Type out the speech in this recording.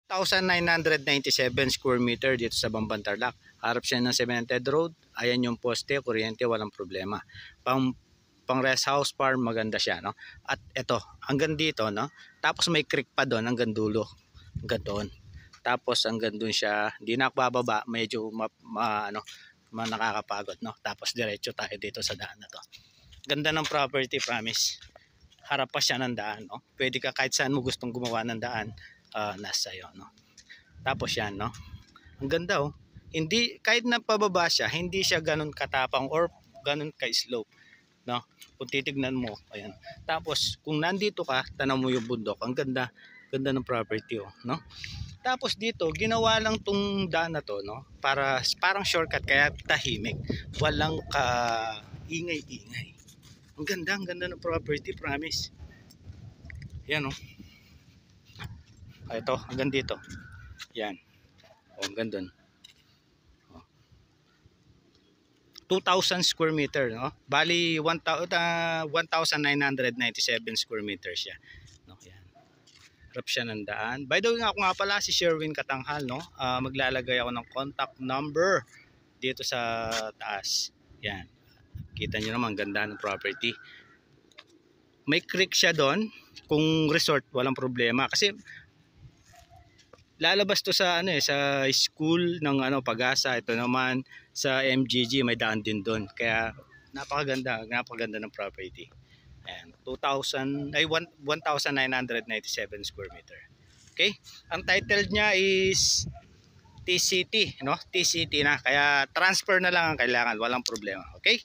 1,997 square meter dito sa Bamban Tarlac. Harap siya ng cemented road. Ayan yung poste, kuryente, walang problema. Pang rest house farm, maganda siya, no? At ito, hanggang dito, no? Tapos may creek pa doon hanggang dulo. Hanggang doon. Tapos hanggang doon siya, hindi na ako bababa, medyo nakakapagod, no? Tapos diretso tayo dito sa daan na to. Ganda ng property, promise. Harap pa siya ng daan, no? Pwede ka kahit saan mo gustong gumawa ng daan, nasa iyo, no? Tapos yan, no? Ang ganda, oh. Hindi, kahit na pababa siya, hindi siya ganun katapang or ganun ka-slope, no? Kung titignan mo, ayan. Tapos kung nandito ka, tanaw mo yung bundok. Ang ganda, ganda ng property, oh, no? Tapos dito, ginawa lang tong daan na to, no? Parang shortcut, kaya tahimik. Walang ingay-ingay. Ang ganda ng property, promise. Yan, oh. Ito, hanggang dito. Yan. O, hanggang dun. 2,000 square meter, no? Bali 1,997 square meters siya, no? Yan. Harap siya ng daan. By the way, ako nga pala si Sherwin Katanghal, no? Maglalagay ako ng contact number dito sa taas. Yan. Kita niyo naman, ganda ng property. May creek siya doon. Kung resort, walang problema kasi lalabas to sa sa school ng Pag-asa. Ito naman sa MGG, may daan din doon. Kaya napakaganda ng property. Ayan, 1,997 square meter. Okay? Ang title niya is TCT, no? TCT na. Kaya transfer na lang ang kailangan, walang problema. Okay?